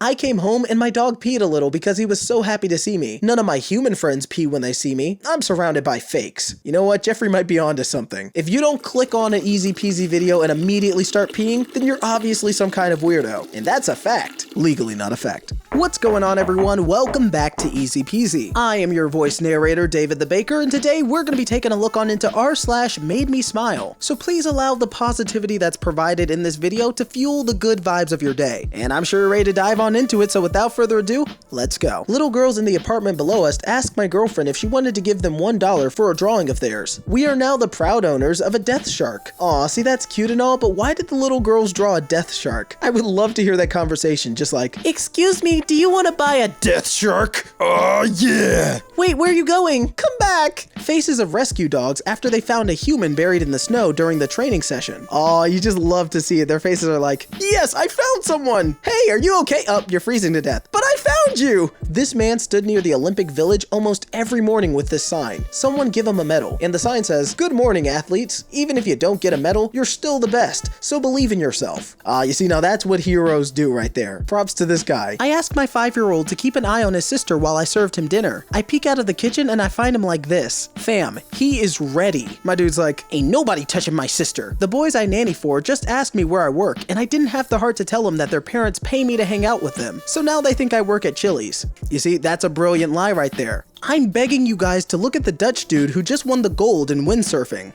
I came home and my dog peed a little because he was so happy to see me. None of my human friends pee when they see me. I'm surrounded by fakes. You know what? Jeffrey might be onto something. If you don't click on an easy peasy video and immediately start peeing, then you're obviously some kind of weirdo. And that's a fact. Legally not a fact. What's going on, everyone? Welcome back to Easy Peasy. I am your voice narrator, David the Baker, and today we're going to be taking a look on into r/Mademesmile. So please allow the positivity that's provided in this video to fuel the good vibes of your day. And I'm sure you're ready to dive on into it, so without further ado, let's go. Little girls in the apartment below us asked my girlfriend if she wanted to give them $1 for a drawing of theirs. We are now the proud owners of a death shark. Aw, see, that's cute and all, but why did the little girls draw a death shark? I would love to hear that conversation, just like, "Excuse me, do you want to buy a death shark?" "Oh, yeah." "Wait, where are you going? Come back." Faces of rescue dogs after they found a human buried in the snow during the training session. Aw, you just love to see it. Their faces are like, "Yes, I found someone. Hey, are you okay?" "Oh, you're freezing to death." "But I found you." This man stood near the Olympic Village almost every morning with this sign. Someone give him a medal. And the sign says, "Good morning, athletes. Even if you don't get a medal, you're still the best. So believe in yourself." You see, now that's what heroes do right there. Props to this guy. I asked my 5-year-old to keep an eye on his sister while I served him dinner. I peek out of the kitchen and I find him like this. Fam, he is ready. My dude's like, "Ain't nobody touching my sister." The boys I nanny for just asked me where I work, and I didn't have the heart to tell them that their parents pay me to hang out with them. So now they think I work at Chili's. You see, that's a brilliant lie right there. I'm begging you guys to look at the Dutch dude who just won the gold in windsurfing.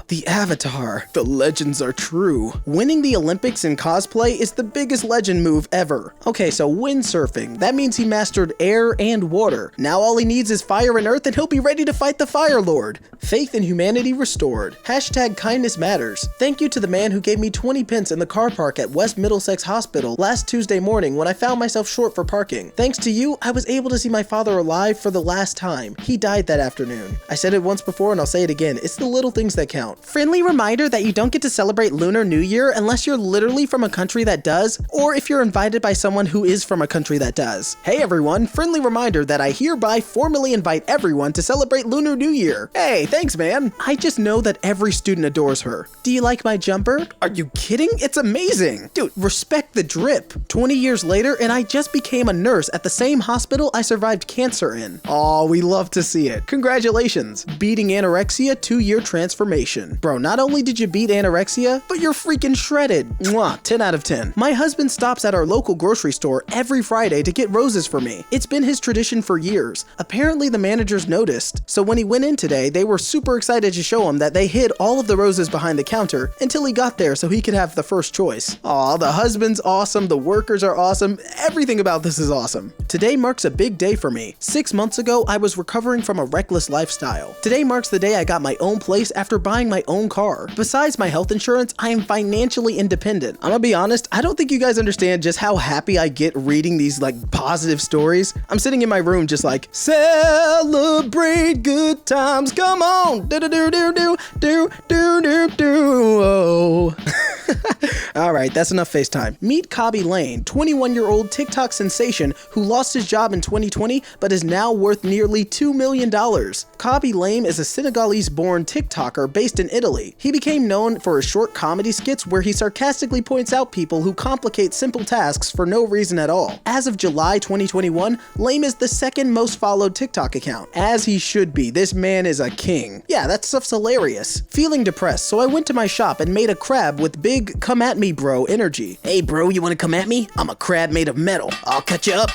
The Avatar. The legends are true. Winning the Olympics in cosplay is the biggest legend move ever. Okay, so windsurfing. That means he mastered air and water. Now all he needs is fire and earth and he'll be ready to fight the Fire Lord. Faith in humanity restored. Hashtag kindness matters. Thank you to the man who gave me 20 pence in the car park at West Middlesex Hospital last Tuesday morning when I found myself short for parking. Thanks to you, I was able to see my father alive for the last time. He died that afternoon. I said it once before and I'll say it again. It's the little things that count. Friendly reminder that you don't get to celebrate Lunar New Year unless you're literally from a country that does, or if you're invited by someone who is from a country that does. Hey everyone, friendly reminder that I hereby formally invite everyone to celebrate Lunar New Year. Hey, thanks man. I just know that every student adores her. Do you like my jumper? Are you kidding? It's amazing. Dude, respect the drip. 20 years later and I just became a nurse at the same hospital I survived cancer in. Aw, we love to see it. Congratulations. Beating anorexia 2-year transformation. Bro, not only did you beat anorexia, but you're freaking shredded. Mwah, 10 out of 10. My husband stops at our local grocery store every Friday to get roses for me. It's been his tradition for years. Apparently the managers noticed. So when he went in today, they were super excited to show him that they hid all of the roses behind the counter until he got there so he could have the first choice. Aw, the husband's awesome. The workers are awesome. Everything about this is awesome. Today marks a big day for me. 6 months ago, I was recovering from a reckless lifestyle. Today marks the day I got my own place after buying my own car. Besides my health insurance, I am financially independent. I'm gonna be honest, I don't think you guys understand just how happy I get reading these like positive stories. I'm sitting in my room just like, celebrate good times, come on, do do do do do do do do do. Oh. All right, that's enough FaceTime. Meet Kobby Lane, 21-year-old TikTok sensation who lost his job in 2020 but is now worth nearly $2 million. Kobby Lane is a Senegalese-born TikToker based in Italy. He became known for his short comedy skits where he sarcastically points out people who complicate simple tasks for no reason at all. As of July 2021, Lane is the second most followed TikTok account. As he should be. This man is a king. Yeah, that stuff's hilarious. Feeling depressed, so I went to my shop and made a crab with big come at me bro energy. Hey bro, you wanna come at me? I'm a crab made of metal. I'll cut you up.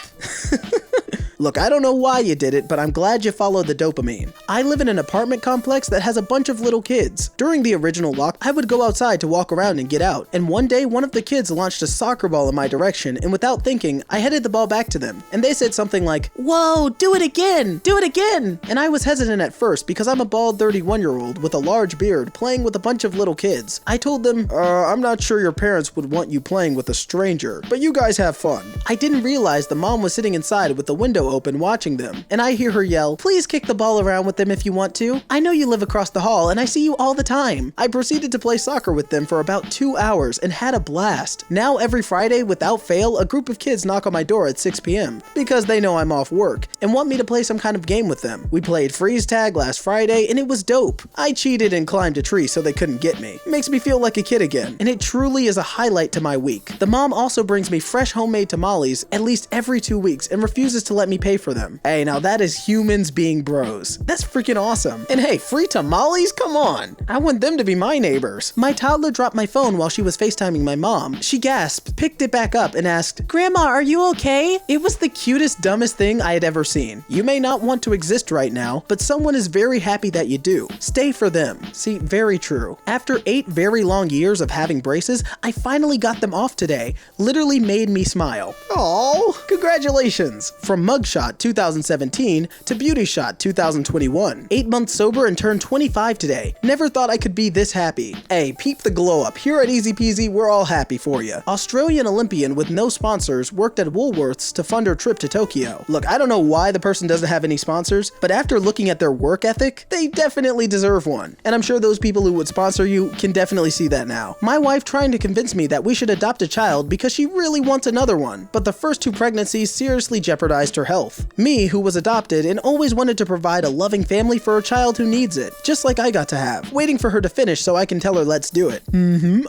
Look, I don't know why you did it, but I'm glad you followed the dopamine. I live in an apartment complex that has a bunch of little kids. During the original lock, I would go outside to walk around and get out. And one day, one of the kids launched a soccer ball in my direction, and without thinking, I headed the ball back to them. And they said something like, "Whoa, do it again! Do it again!" And I was hesitant at first because I'm a bald 31-year-old with a large beard playing with a bunch of little kids. I told them, I'm not sure your parents would want you playing with a stranger, but you guys have fun. I didn't realize the mom was sitting inside with the window open watching them, and I hear her yell, "Please kick the ball around with them if you want to. I know you live across the hall and I see you all the time." I proceeded to play soccer with them for about 2 hours and had a blast. Now every Friday, without fail, a group of kids knock on my door at 6 p.m. because they know I'm off work and want me to play some kind of game with them. We played freeze tag last Friday and it was dope. I cheated and climbed a tree so they couldn't get me. It makes me feel like a kid again, and it truly is a highlight to my week. The mom also brings me fresh homemade tamales at least every 2 weeks and refuses to let me pay for them. Hey, now that is humans being bros. That's freaking awesome. And hey, free tamales? Come on. I want them to be my neighbors. My toddler dropped my phone while she was FaceTiming my mom. She gasped, picked it back up, and asked, "Grandma, are you okay?" It was the cutest, dumbest thing I had ever seen. You may not want to exist right now, but someone is very happy that you do. Stay for them. See, very true. After 8 very long years of having braces, I finally got them off today. Literally made me smile. Aww, congratulations. From Mugshot 2017 to Beauty Shot 2021. 8 months sober and turned 25 today. Never thought I could be this happy. Hey, peep the glow up. Here at Easy Peasy, we're all happy for you. Australian Olympian with no sponsors worked at Woolworths to fund her trip to Tokyo. Look, I don't know why the person doesn't have any sponsors, but after looking at their work ethic, they definitely deserve one. And I'm sure those people who would sponsor you can definitely see that now. My wife trying to convince me that we should adopt a child because she really wants another one, but the first 2 pregnancies seriously jeopardized her health. Me, who was adopted and always wanted to provide a loving family for a child who needs it, just like I got to have, waiting for her to finish so I can tell her let's do it.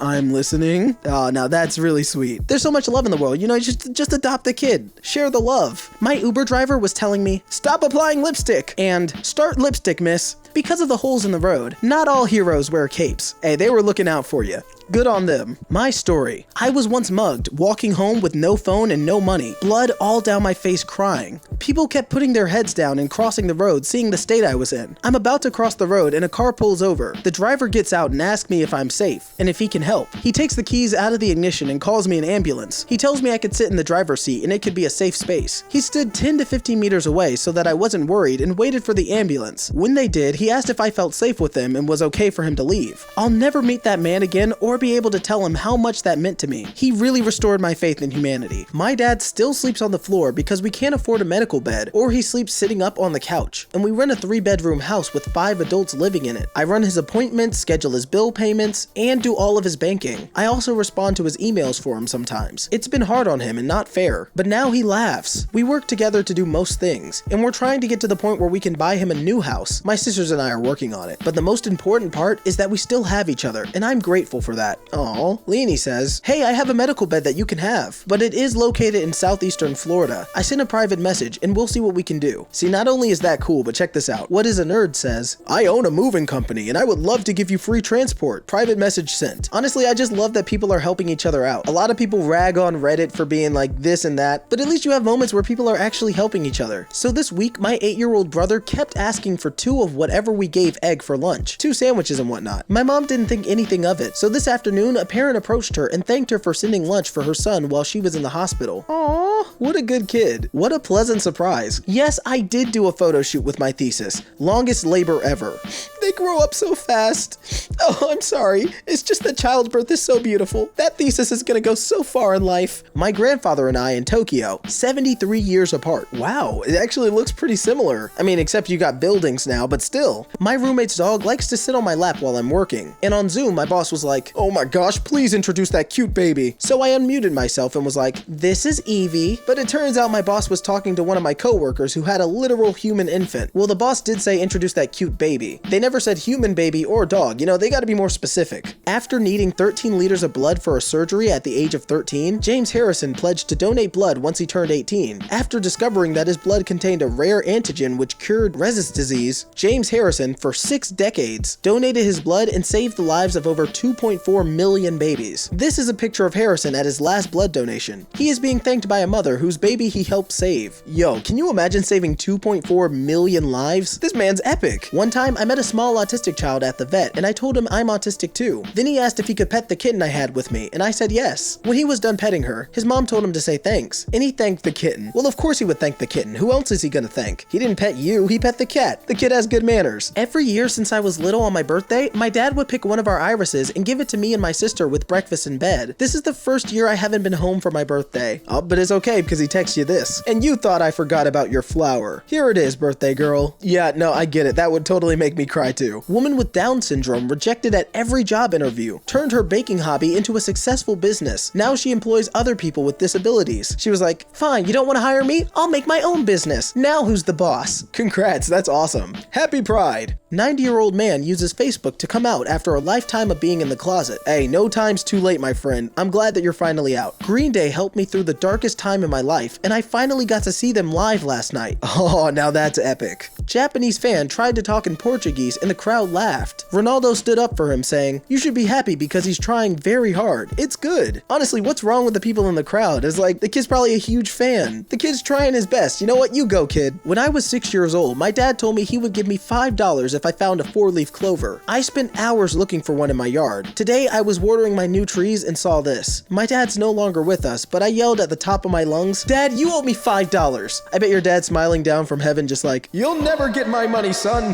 I'm listening. Oh, now that's really sweet. There's so much love in the world, you know, just adopt a kid. Share the love. My Uber driver was telling me, "Stop applying lipstick," and "Start lipstick, miss." Because of the holes in the road, not all heroes wear capes. Hey, they were looking out for you. Good on them. My story. I was once mugged, walking home with no phone and no money, blood all down my face crying. People kept putting their heads down and crossing the road, seeing the state I was in. I'm about to cross the road and a car pulls over. The driver gets out and asks me if I'm safe and if he can help. He takes the keys out of the ignition and calls me an ambulance. He tells me I could sit in the driver's seat and it could be a safe space. He stood 10 to 15 meters away so that I wasn't worried and waited for the ambulance. When they did, he asked if I felt safe with him and was okay for him to leave. I'll never meet that man again or be able to tell him how much that meant to me. He really restored my faith in humanity. My dad still sleeps on the floor because we can't afford a medical bed, or he sleeps sitting up on the couch. And we rent a 3-bedroom house with 5 adults living in it. I run his appointments, schedule his bill payments, and do all of his banking. I also respond to his emails for him sometimes. It's been hard on him and not fair, but now he laughs. We work together to do most things, and we're trying to get to the point where we can buy him a new house. My sisters and I are working on it, but the most important part is that we still have each other, and I'm grateful for that. Aw. Leanie says, "Hey, I have a medical bed that you can have, but it is located in southeastern Florida. I sent a private message and we'll see what we can do." See, not only is that cool, but check this out. What is a nerd says, "I own a moving company and I would love to give you free transport. Private message sent." Honestly, I just love that people are helping each other out. A lot of people rag on Reddit for being like this and that, but at least you have moments where people are actually helping each other. So this week, my 8-year-old brother kept asking for 2 of whatever we gave Egg for lunch. 2 sandwiches and whatnot. My mom didn't think anything of it, so this afternoon, a parent approached her and thanked her for sending lunch for her son while she was in the hospital. Aww, what a good kid. What a pleasant surprise. Yes, I did do a photo shoot with my thesis. Longest labor ever. They grow up so fast. Oh, I'm sorry. It's just that childbirth is so beautiful. That thesis is gonna go so far in life. My grandfather and I in Tokyo, 73 years apart. Wow, it actually looks pretty similar. I mean, except you got buildings now, but still. My roommate's dog likes to sit on my lap while I'm working. And on Zoom, my boss was like, "Oh my gosh, please introduce that cute baby." So I unmuted myself and was like, "This is Evie." But it turns out my boss was talking to one of my coworkers who had a literal human infant. Well, the boss did say introduce that cute baby. They never said human baby or dog, you know, they gotta be more specific. After needing 13 liters of blood for a surgery at the age of 13, James Harrison pledged to donate blood once he turned 18. After discovering that his blood contained a rare antigen which cured Rhesus disease, James Harrison, for 6 decades, donated his blood and saved the lives of over 2.4 million babies. This is a picture of Harrison at his last blood donation. He is being thanked by a mother whose baby he helped save. Yo, can you imagine saving 2.4 million lives? This man's epic. One time, I met a small small autistic child at the vet, and I told him I'm autistic too. Then he asked if he could pet the kitten I had with me, and I said yes. When he was done petting her, his mom told him to say thanks, and he thanked the kitten. Well, of course he would thank the kitten. Who else is he gonna thank? He didn't pet you, he pet the cat. The kid has good manners. Every year since I was little on my birthday, my dad would pick one of our irises and give it to me and my sister with breakfast in bed. This is the first year I haven't been home for my birthday. Oh, but it's okay because he texts you this. And you thought I forgot about your flower. Here it is, birthday girl. Yeah, no, I get it. That would totally make me cry too. Woman with Down syndrome rejected at every job interview, turned her baking hobby into a successful business. Now she employs other people with disabilities. She was like, fine, you don't want to hire me? I'll make my own business. Now who's the boss? Congrats, that's awesome. Happy Pride. 90-year-old man uses Facebook to come out after a lifetime of being in the closet. Hey, no time's too late, my friend. I'm glad that you're finally out. Green Day helped me through the darkest time in my life, and I finally got to see them live last night. Oh, now that's epic. Japanese fan tried to talk in Portuguese and the crowd laughed. Ronaldo stood up for him saying, you should be happy because he's trying very hard. It's good. Honestly, what's wrong with the people in the crowd? It's like, the kid's probably a huge fan. The kid's trying his best. You know what? You go, kid. When I was 6 years old, my dad told me he would give me $5 if I found a 4-leaf clover. I spent hours looking for one in my yard. Today, I was watering my new trees and saw this. My dad's no longer with us, but I yelled at the top of my lungs, Dad, you owe me $5. I bet your dad's smiling down from heaven just like, you'll never get my money, son.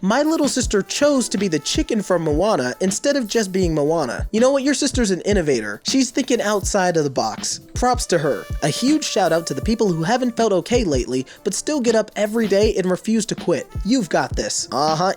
My little sister chose to be the chicken from Moana instead of just being Moana. You know what? Your sister's an innovator. She's thinking outside of the box. Props to her. A huge shout out to the people who haven't felt okay lately, but still get up every day and refuse to quit. You've got this.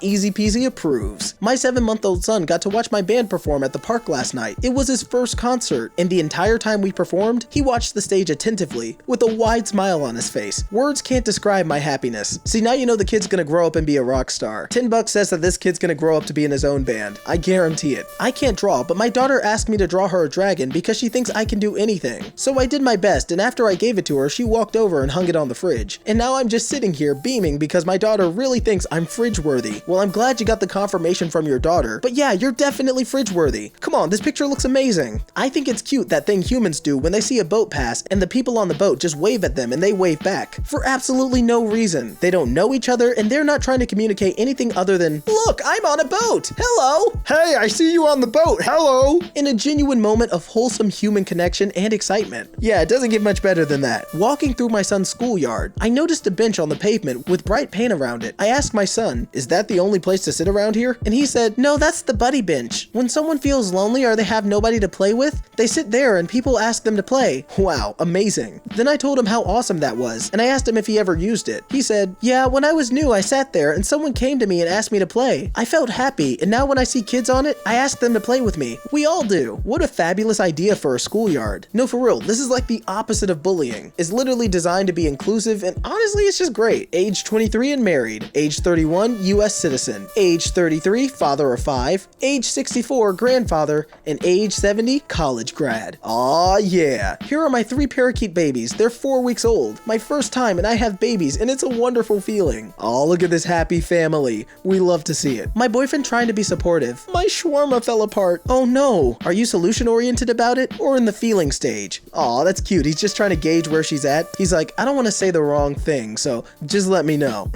Easy peasy approves. My 7-month-old son got to watch my band perform at the park last night. It was his first concert, and the entire time we performed, he watched the stage attentively, with a wide smile on his face. Words can't describe my happiness. See, now you know the kid's gonna grow up and be a rock star. $10 says that this kid's gonna grow up to be in his own band. I guarantee it. I can't draw, but my daughter asked me to draw her a dragon because she thinks I can do anything. So I did my best, and after I gave it to her, she walked over and hung it on the fridge. And now I'm just sitting here beaming because my daughter really thinks I'm fridge worthy. Well, I'm glad you got the confirmation from your daughter, but yeah, you're definitely fridge worthy. Come on, this picture looks amazing. I think it's cute that thing humans do when they see a boat pass and the people on the boat just wave at them and they wave back for absolutely no reason. They don't know each other and they're not trying to communicate anything other than, look, I'm on a boat. Hello. Hey, I see you on the boat. Hello. In a genuine moment of wholesome human connection and excitement. Yeah, it doesn't get much better than that. Walking through my son's schoolyard, I noticed a bench on the pavement with bright paint around it. I asked my son, is that the only place to sit around here? And he said, no, that's the buddy bench. When someone feels lonely or they have nobody to play with, they sit there and people ask them to play. Wow, amazing. Then I told him how awesome that was, and I asked him if he ever used it. He said, yeah, when I was new, I sat there and someone came to me and asked me to play. I felt happy, and now when I see kids on it, I ask them to play with me. We all do. What a fabulous idea for a schoolyard. No, for real, this is like the opposite of bullying. It's literally designed to be inclusive, and honestly, it's just great. Age 23 and married. Age 31, US citizen. Age 33, father of 5. Age 64, grandfather. And age 70, college grad. Aw, yeah. Here are my 3 parakeet babies. They're 4 weeks old. My first time, and I have babies, and it's a wonderful feeling. Aw, look at this happy family. We love to see it. My boyfriend trying to be supportive. My shawarma fell apart. Oh no. Are you solution-oriented about it, or in the feeling stage? Aw, that's cute. He's just trying to gauge where she's at. He's like, I don't want to say the wrong thing, so just let me know.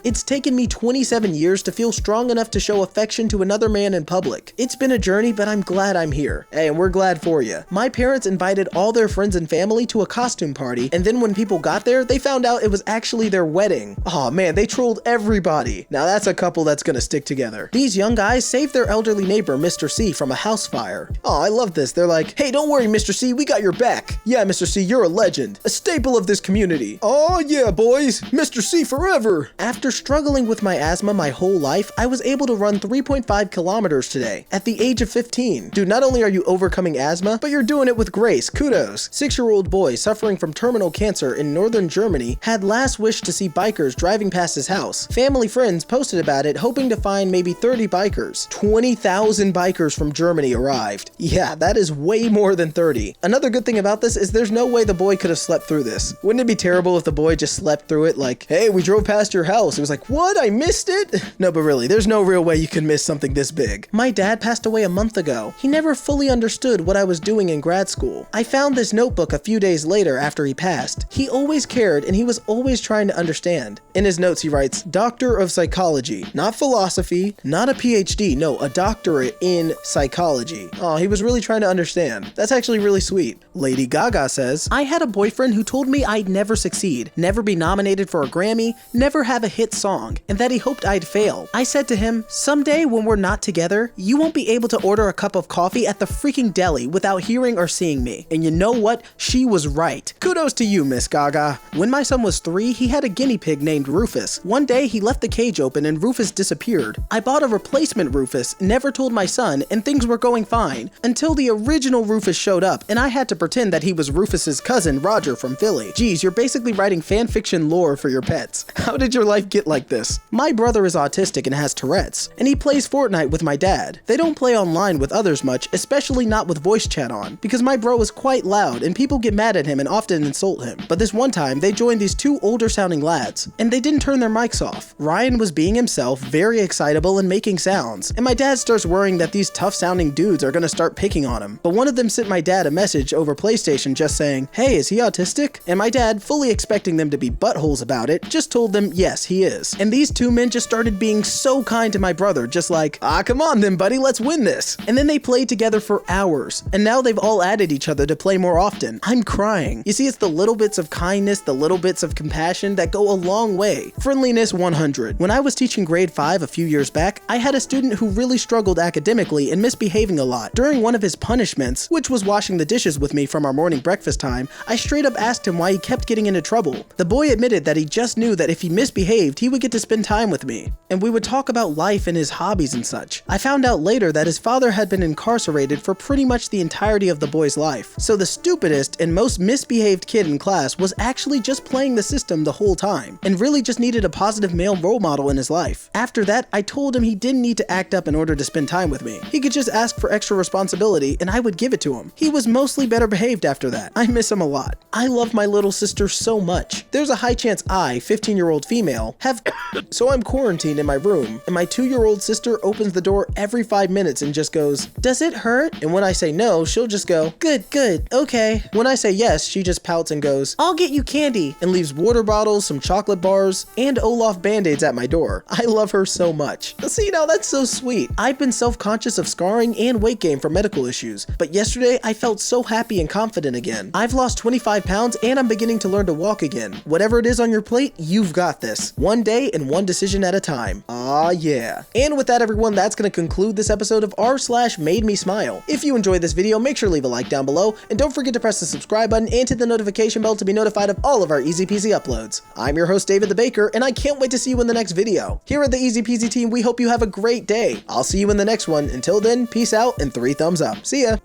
It's taken me 27 years to feel strong enough to show affection to another man in public. It's been a journey, but I'm glad I'm here. Hey, and we're glad for you. My parents invited all their friends and family to a costume party, and then when people got there, they found out it was actually their wedding. Aw man, they trolled everybody. Now that's a couple that's gonna stick together. These young guys saved their elderly neighbor, Mr. C, from a house fire. Aw, I love this. They're like, hey, don't worry, Mr. C, we got your back. Yeah, Mr. C, you're a legend. A staple of this community. Oh yeah, boys. Mr. C forever. After struggling with my asthma my whole life, I was able to run 3.5 kilometers today at the age of 15. Dude, not only are you overcoming asthma, but you're doing it with grace. Kudos. 6-year-old boy suffering from terminal cancer in northern Germany had last wish to see bikers driving past his house. Family friends posted about it, hoping to find maybe 30 bikers. 20,000 bikers from Germany arrived. Yeah, that is way more than 30. Another good thing about this is there's no way the boy could have slept through this. Wouldn't it be terrible if the boy just slept through it like, hey, we drove past your house. It was like, what? I missed it? No, but really, there's no real way you can miss something this big. My dad passed away a month ago. He never fully understood what I was doing in grad school. I found this notebook a few days later after he passed. He always cared and he was always trying to understand. In his notes, he writes, Doctor of of psychology. Not philosophy, not a PhD, no, a doctorate in psychology. Oh, he was really trying to understand. That's actually really sweet. Lady Gaga says, I had a boyfriend who told me I'd never succeed, never be nominated for a Grammy, never have a hit song, and that he hoped I'd fail. I said to him, someday when we're not together, you won't be able to order a cup of coffee at the freaking deli without hearing or seeing me. And you know what? She was right. Kudos to you, Miss Gaga. When my son was 3, he had a guinea pig named Rufus. One day, he left the cage open and Rufus disappeared. I bought a replacement Rufus, never told my son, and things were going fine, until the original Rufus showed up, and I had to pretend that he was Rufus's cousin, Roger from Philly. Geez, you're basically writing fanfiction lore for your pets. How did your life get like this? My brother is autistic and has Tourette's, and he plays Fortnite with my dad. They don't play online with others much, especially not with voice chat on, because my bro is quite loud and people get mad at him and often insult him. But this one time, they joined these 2 older sounding lads, and they didn't turn their mics off. Ryan was being himself, very excitable and making sounds, and my dad starts worrying that these tough sounding dudes are gonna start picking on him. But one of them sent my dad a message over PlayStation just saying, hey, is he autistic? And my dad, fully expecting them to be buttholes about it, just told them, yes, he is. And these 2 men just started being so kind to my brother, just like, come on then buddy, let's win this. And then they played together for hours, and now they've all added each other to play more often. I'm crying. You see, it's the little bits of kindness, the little bits of compassion that go a long way. Friendliness 100. When I was teaching grade 5 a few years back, I had a student who really struggled academically and misbehaving a lot. During one of his punishments, which was washing the dishes with me from our morning breakfast time, I straight up asked him why he kept getting into trouble. The boy admitted that he just knew that if he misbehaved, he would get to spend time with me, and we would talk about life and his hobbies and such. I found out later that his father had been incarcerated for pretty much the entirety of the boy's life, so the stupidest and most misbehaved kid in class was actually just playing the system the whole time, and really just needed a positive male role model in his life. After that, I told him he didn't need to act up in order to spend time with me. He could just ask for extra responsibility and I would give it to him. He was mostly better behaved after that. I miss him a lot. I love my little sister so much. There's a high chance I, 15-year-old female, have so I'm quarantined in my room, and my 2-year-old sister opens the door every 5 minutes and just goes, does it hurt? And when I say no, she'll just go, good, okay. When I say yes, she just pouts and goes, I'll get you candy, and leaves water bottles, some chocolate bars, and Olaf band-aids at my door. I love her so much. See, now that's so sweet. I've been self-conscious of scarring and weight gain from medical issues, but yesterday I felt so happy and confident again. I've lost 25 pounds and I'm beginning to learn to walk again. Whatever it is on your plate, you've got this. One day and one decision at a time. Ah, yeah. And with that, everyone, that's gonna conclude this episode of r/Made Me Smile. If you enjoyed this video, make sure to leave a like down below, and don't forget to press the subscribe button and hit the notification bell to be notified of all of our easy peasy uploads. I'm your host, David the Baker, and I can't wait to see you in the next video. Here at the Easy Peasy team, we hope you have a great day. I'll see you in the next one. Until then, peace out and 3 thumbs up. See ya.